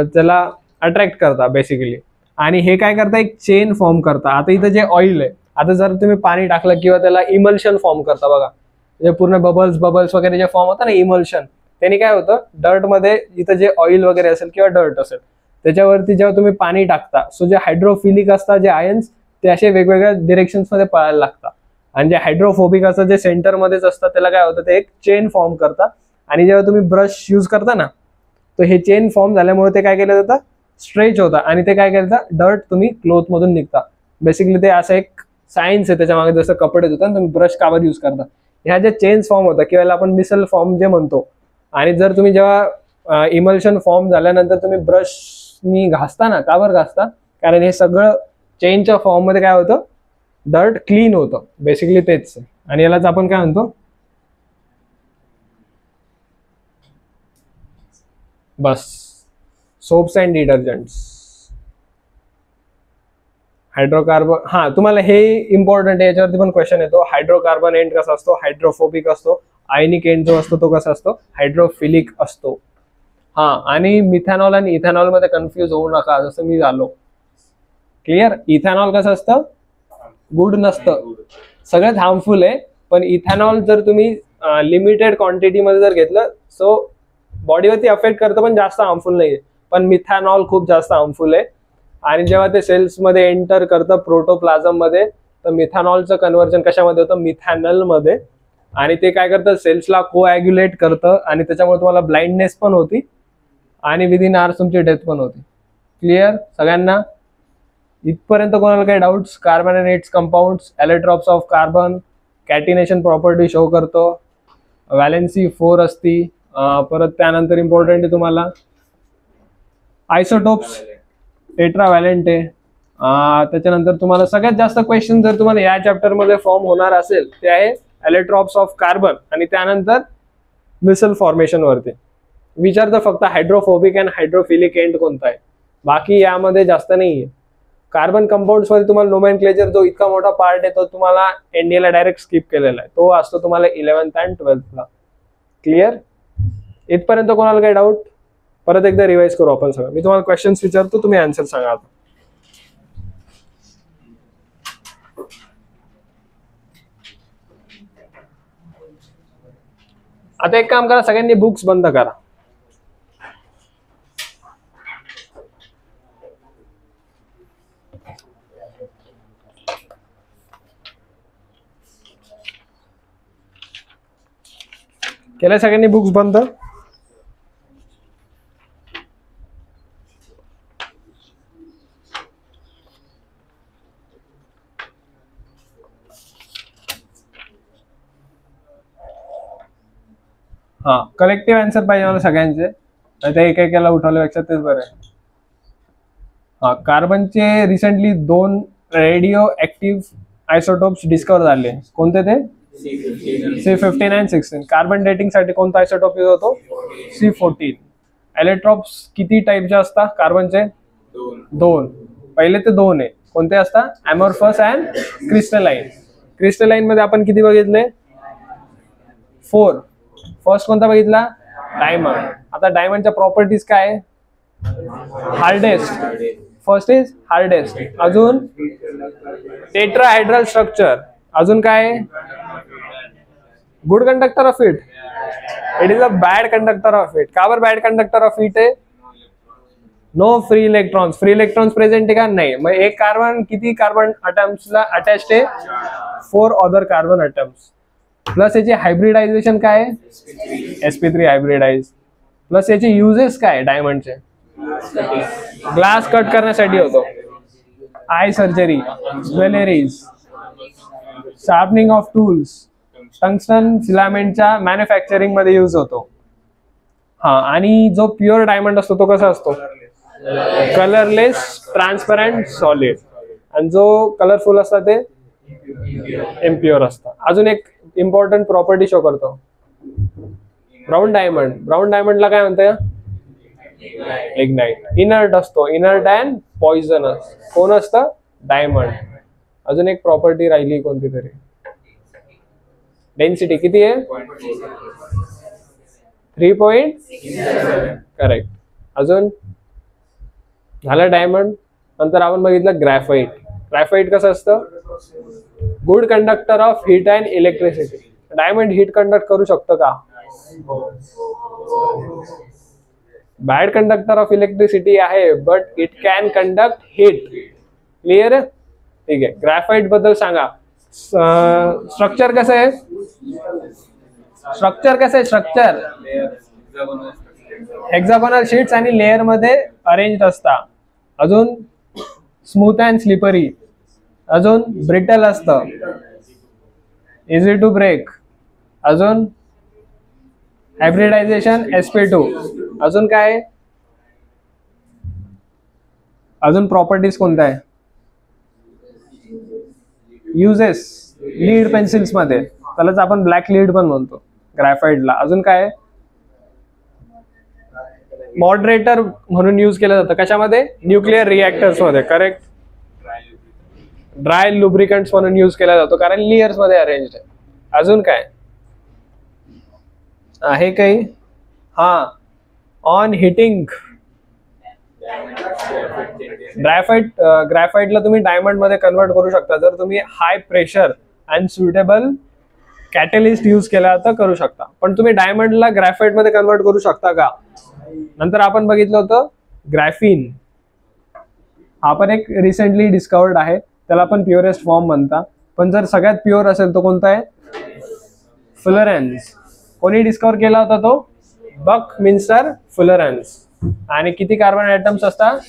Speaker 1: त्याला अट्रॅक्ट करता बेसिकली. आणि हे काय करता, एक चेन फॉर्म करता. आता इथं जे ऑइल आहे, आता जर तुम्ही पाणी टाकलं किंवा त्याला इमल्शन फॉर्म करता बघा, जे पूर्ण बबल्स वगैरे जे फॉर्म होतं ना इमल्शन, त्यांनी काय होतं, डर्ट मध्ये इथं जे ऑइल वगैरे असेल किंवा डर्ट असेल त्याच्यावरती जेव्हा तुम्ही पाणी टाकता, सो जे हायड्रोफिलिक असतात जे आयन्स ते असे वेगवेगळ्या डिरेक्शन्स मध्ये पळायला लागतात. आणि जे हायड्रोफोबिक असतं जे सेंटर मध्येच असतं, त्याला काय होतं, ते एक चेन फॉर्म करतात. आणि जेव्हा तुम्ही ब्रश यूज करता ना, तर हे चेन फॉर्म झाल्यामुळे ते काय केलं जातं, स्ट्रेच होता. आणि ते काय करतात, डर्ट तुम्ही क्लोथ मधून निघता. बेसिकली ते असं एक सायन्स आहे त्याच्या मागे, जसं कपडे धुतात तुम्ही ब्रश कावर यूज करता, ह्या जे चेन्स फॉर्म होतात किंवा आपण मिसल फॉर्म जे म्हणतो. आणि जर तुम्ही जेव्हा इमल्शन फॉर्म झाल्यानंतर तुम्ही ब्रशनी घासता ना, कावर घासता, कारण हे सगळं चेनच्या फॉर्म मध्ये काय होतं, डर्ट क्लीन होतं. बेसिकली तेच. आणि यालाच आपण काय म्हणतो, बस, सोप्स अँड डिटर्जंट्स. हायड्रोकार्बन, हा तुम्हाला हे इम्पॉर्टंट आहे, याच्यावरती पण क्वेश्चन येतो. हायड्रोकार्बन एंड कसा असतो, हायड्रोफोबिक असतो. आयनिक एंड जो असतो तो कसा असतो, हायड्रोफिलिक असतो. हा, आणि मिथॅनॉल आणि इथॅनॉल मध्ये कन्फ्युज होऊ नका, जसं मी झालो. क्लिअर. इथॅनॉल कसं असतं, गुड नसतं, सगळ्यात हार्मफुल आहे. पण इथॅनॉल जर तुम्ही लिमिटेड क्वांटिटी मध्ये जर घेतलं, सो बॉडीवरती अफेक्ट करतं पण जास्त हार्मफुल नाहीये. पण मिथॅनॉल खूप जास्त हार्मफुल आहे. आणि जेव्हा ते सेल्स मध्ये एंटर करतं प्रोटोप्लाझम मध्ये, तर मिथॅनॉलचं कन्व्हर्जन कशामध्ये होतं, मिथॅनल मध्ये. आणि ते काय करतं, सेल्सला कोॲग्युलेट करतं. आणि त्याच्यामुळे तुम्हाला ब्लाइंडनेस पण होती आणि विदिन आवर्स तुमची डेथ पण होती. क्लिअर सगळ्यांना. इथपर्यंत कोणाला काही doubts. Carbon and its compounds, allotropes of carbon, catenation property show करतो, व्हॅलेन्सी 4 असती. परत त्यानंतर इम्पॉर्टंट आहे तुम्हाला आयसोटोप्स, टेट्राव्हॅलेंट आहे. त्याच्यानंतर तुम्हाला सगळ्यात जास्त क्वेश्चन जर तुम्हाला या चॅप्टर मध्ये फॉर्म होणार असेल ते आहे एलेट्रॉप्स ऑफ कार्बन. आणि त्यानंतर मिसल फॉर्मेशन वरती विचारतं फक्त हायड्रोफोबिक अँड हायड्रोफिलिक एंड कोणता आहे, बाकी यामध्ये जास्त नाहीये. कार्बन कंपाऊंड्स मध्ये तुम्हाला नोमेनक्लेचर जो इतका मोठा पार्ट आहे तो तुम्हाला एनडीएला डायरेक्ट स्किप केलेला आहे, तो असतो तुम्हाला 11th आणि 12th ला. क्लिअर. इथपर्यंत कोणाला काही डाऊट. परत एकदा रिवाइज करू आपण सगळं. मी तुम्हाला क्वेश्चन्स विचारतो, तुम्ही आन्सर सांगा. आता एक काम करा, सगळ्यांनी बुक्स बंद करा. केलं सगळ्यांनी बुक्स बंद. हा, कलेक्टिव्ह आन्सर पाहिजे मला सगळ्यांचे, नाही तर एकेकाला उठवल्यापेक्षा तेच बरं आहे. हा, कार्बनचे रिसेंटली 2 रेडिओ ऍक्टिव्ह आयसोटोप्स डिस्कवर झाले. कोणते ते, C15 आणि 16. कार्बन डेटिंग साठी कोणता आयसोटोप यूज होतो, C14. एलेक्ट्रॉप्स किती टाइपचे असतात कार्बनचे, 2. पहिले ते 2 आहे. कोणते असतात, अमॉर्फस अँड क्रिस्टलाइन. क्रिस्टलाइन मध्ये आपण किती बघितले, 4. फर्स्ट कोणता बघितला, डायमंड. आता डायमंडच्या प्रॉपर्टीज काय, हार्डेस्ट. First is hardest. अजून टेट्राहायड्रल स्ट्रक्चर. अजून काय, good conductor of heat. It is a bad conductor of heat. का बरं बॅड कंडक्टर ऑफ हीट आहे, no free electrons. Free electrons present आहे का, नाही. मग एक कार्बन किती कार्बन अटम्सला अटॅच्ड आहे, 4 अदर कार्बन अटम्स. प्लस याची हायब्रिडायझेशन काय, sp3 हायब्रिडाइज. प्लस याचे युजेस काय डायमंडचे, ग्लास कट करण्यासाठी होतो. Eye surgery, jewelleries, sharpening of tools, tungsten फिलामेंटच्या मॅन्युफॅक्चरिंग मध्ये यूज होतो. हा, आणि जो प्युअर डायमंड असतो तो कसा असतो? Colourless, transparent, solid. आणि जो कलरफुल असतात ते इम्प्युअर असतात. अजून एक इम्पॉर्टंट प्रॉपर्टी शो करतो ब्राऊन डायमंड. ब्राऊन डायमंडला काय म्हणते? इग्नाइट. इनर्ट असतो, इनर्ट अँड पॉइझनस. कोण असतं? डायमंड. अजून एक प्रॉपर्टी राहिली कोणती तरी, डेन्सिटी किती आहे? 3.6. करेक्ट. अजून झालं डायमंड. नंतर आपण बघितलं ग्रॅफाइट. ग्रॅफाइट कसं असतं? Good conductor of heat and electricity. Diamond heat conduct करू शकतो का? बॅड कंडक्टर ऑफ इलेक्ट्रिसिटी आहे, but it can conduct heat. Clear आहे? ठीक आहे. ग्रॅफाइट बद्दल सांगा. स्ट्रक्चर कसं आहे? स्ट्रक्चर हेक्सागोनल शीट्स आणि लेअर मध्ये अरेंज असतात. अजून स्मूथ अँड स्लिपरी. अजून ब्रिटल असतं, इझी टू ब्रेक. अजून हायब्रिडायझेशन sp2. अजून काय? अजून प्रॉपर्टीज कोणत्या आहे? युजेस लीड पेन्सिल्स मध्ये, त्यालाच आपण ब्लॅक लीड पण म्हणतो ग्रॅफाइटला. अजून काय? मॉडरेटर म्हणून यूज केलं जातं. कशामध्ये? न्यूक्लिअर रिएक्टर्स मध्ये. करेक्ट. ड्राय लुब्रिकंट्स म्हणून यूज केला जातो कारण लेयर्स मध्ये अरेंज आहे. अजून काय आहे काही? हा, ऑन हिटिंग. ग्रॅफाइटला तुम्ही डायमंड मध्ये कन्वर्ट करू शकता जर तुम्ही high pressure and suitable catalyst use केला तर करू शकता. पण तुम्ही डायमंडला ग्रॅफाइट मध्ये कन्वर्ट करू शकता का? नंतर आपण बघितलं होतं ग्रॅफिन. हा पण एक रिसेंटली डिस्कवर्ड आहे. त्याला पण प्युरेस्ट फॉर्म म्हणतात. पण जर सगळ्यात प्युअर असेल तो कोणता आहे? फुलरन्स. कोणी डिस्कवर केला होता तो? बकमिन्स्टर फुलरन्स. आणि किती कार्बन ॲटम्स असतात?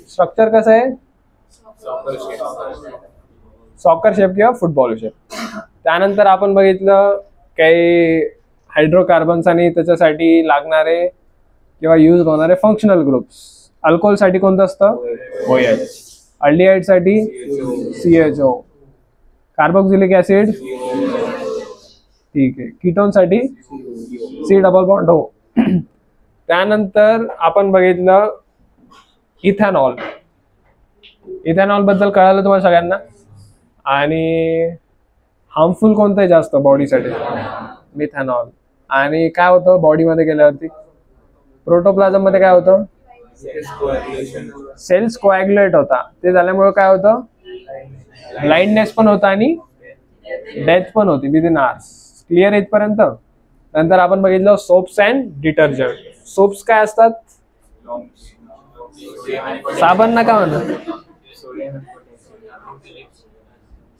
Speaker 1: स्ट्रक्चर कसं आहे? सॉकर शेप किंवा फुटबॉल शेप. त्यानंतर आपण बघितलं काही हायड्रोकार्बन्स आणि त्याच्यासाठी लागणारे किंवा यूज होणारे फंक्शनल ग्रुप्स. अल्कोहोल साठी कोणतं असतं? OH. अल्डिहाइड साठी CHO. कार्बोक्सिलिक ऍसिड, ठीक आहे. कीटोन साठी C डबल बॉन्ड O. त्यानंतर आपण बघितलं इथेनॉल. इथेनॉल बद्दल कळालं तुम्हाला सगळ्यांना. आणि हार्मफुल कोणतं आहे जास्त बॉडीसाठी? मिथेनॉल. आणि काय होतं बॉडीमध्ये गेल्यावरती? प्रोटोप्लाझम मध्ये काय होतं? सेल्स कोॲग्युलेट होता. ते झाल्यामुळे काय होतं? ब्लाइंडनेस पण होता आणि डेथ पण होती विदिन आवर्स. क्लिअर इथपर्यंत? नंतर आपण बघितलं सोप्स अँड डिटर्जंट. सोप्स काय असतात? साबण नका म्हणा.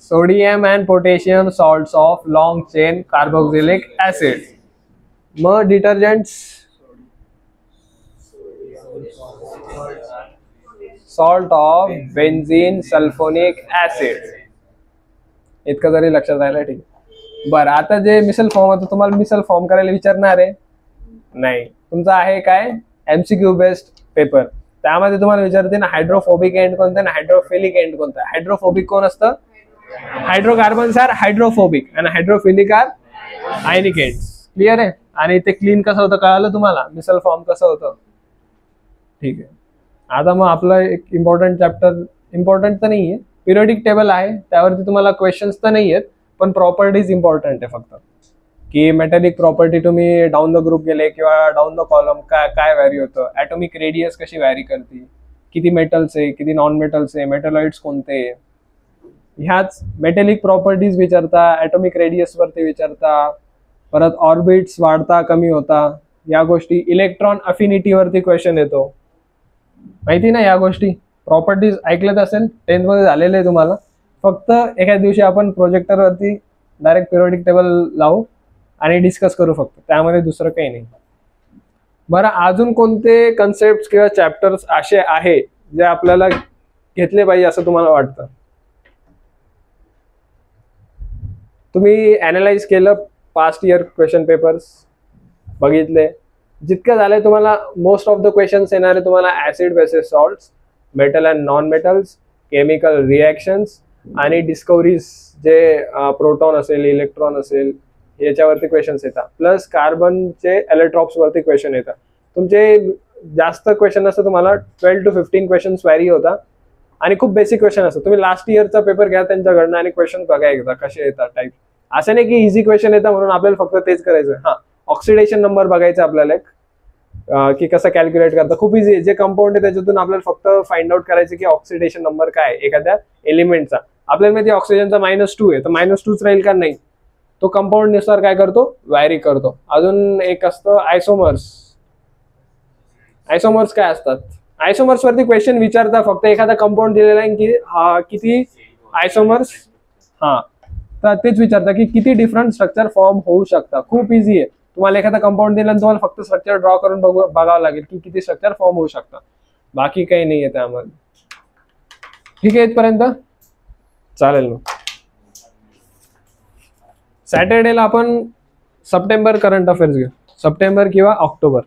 Speaker 1: Sodium and potassium salts of long chain carboxylic acid. मग detergents salt of benzene sulphonic acid. इतकं जरी लक्षात राहिलं ठीक. बरं, आता जे मिसल फॉर्म होतं तुम्हाला मिसल फॉर्म करायला विचारणार आहे नाही. तुमचा आहे काय? MCQ based paper. त्यामध्ये तुम्हाला विचारते ना हायड्रोफोबिक एंड कोणता ना हायड्रोफिलिक एंड कोणता. हायड्रोफोबिक कोण असतं? हायड्रोकार्बन्स आर हायड्रोफोबिक आणि hydrophilic are ionic ends. Clear आहे? आणि ते क्लीन कसं होतं कळालं तुम्हाला? मिसल फॉर्म कसं होतं? ठीक आहे. आता मग आपलं एक इम्पॉर्टंट चॅप्टर, इम्पॉर्टंट तर नाहीये, पिरियोडिक टेबल आहे. त्यावरती तुम्हाला क्वेश्चन्स तर नाही आहेत पण प्रॉपर्टीज इम्पॉर्टंट आहे फक्त. की मेटॅलिक प्रॉपर्टी तुम्ही डाऊन द ग्रुप गेले किंवा डाऊन द कॉलम काय व्हॅरी होतं, ॲटॉमिक रेडियस कशी व्हॅरी करते, किती मेटल्स आहे, किती नॉन मेटल्स आहे, मेटलॉइड्स कोणते, ह्याच मेटॅलिक प्रॉपर्टीज विचारता, ॲटॉमिक रेडियस वरती विचारता, परत ऑर्बिट्स वाढता कमी होता या गोष्टी, इलेक्ट्रॉन अफिनिटी वरती क्वेश्चन येतो. माहिती ना या गोष्टी? प्रॉपर्टीज ऐकलत असेल, 10th मध्ये झालेले आहे तुम्हाला. फक्त एखाद्या दिवशी आपण प्रोजेक्टर वरती डायरेक्ट पिरियोडिक टेबल लावू आणि डिस्कस करू फक्त, त्यामध्ये दुसरं काही नाही. बरं, अजून कोणते कन्सेप्ट किंवा चॅप्टर्स असे आहे जे आपल्याला घेतले पाहिजे असं तुम्हाला वाटतं? तुम्ही अनालाइज केलं पास्ट इयर क्वेश्चन पेपर्स, बघितले, जितकं झालंय तुम्हाला मोस्ट ऑफ द क्वेश्चन्स येणार आहे तुम्हाला acid basis salts, metal and non metals, chemical reactions आणि डिस्कवरीज, जे प्रोटॉन असेल, इलेक्ट्रॉन असेल, याच्यावरती क्वेश्चन्स येतात. प्लस कार्बनचे इलेक्ट्रॉप्स वरती क्वेश्चन येतात. तुमचे जास्त क्वेश्चन असतं, तुम्हाला 12 to 15 क्वेश्चन्स व्हॅरी होता आणि खूप बेसिक क्वेश्चन असतं. तुम्ही लास्ट इयरचा पेपर घ्या त्यांच्याकडनं आणि क्वेश्चन बघा एकदा कसे येतात टाईप. असं नाही की इझी क्वेश्चन येतात म्हणून आपल्याला फक्त तेच करायचं. हा, ऑक्सिडेशन नंबर बघायचा आपल्याला एक, की कसं कॅल्क्युलेट करता. खूप इझी आहे. जे कंपाऊंड आहे त्याच्यातून आपल्याला फक्त फाइंड आउट करायचं की ऑक्सिडेशन नंबर काय आहे एखाद्या एलिमेंटचा. आपल्याला माहिती ऑक्सिजनचा -2 आहे, तर -2च राहील का? नाही, तो कंपाऊंड नुसार काय करतो, व्हॅरी करतो. अजून एक असतं आयसोमर्स. आयसोमर्स काय असतात? आयसोमर्स वरती क्वेश्चन विचारता, फक्त एखादा कंपाऊंड दिलेला आहे की किती आयसोमर्स, हा, तर तेच विचारता की किती डिफरंट स्ट्रक्चर फॉर्म होऊ शकतात. खूप इझी आहे. तुम्हाला एखादा कंपाऊंड दिला आणि तुम्हाला फक्त स्ट्रक्चर ड्रॉ करून बघावं लागेल की किती स्ट्रक्चर फॉर्म होऊ शकतात. बाकी काही नाहीये त्यामध्ये. ठीक आहे, इथपर्यंत चालेल. मग सॅटर्डेला आपण सप्टेंबर करंट अफेअर्स घेऊ, सप्टेंबर किंवा ऑक्टोबर.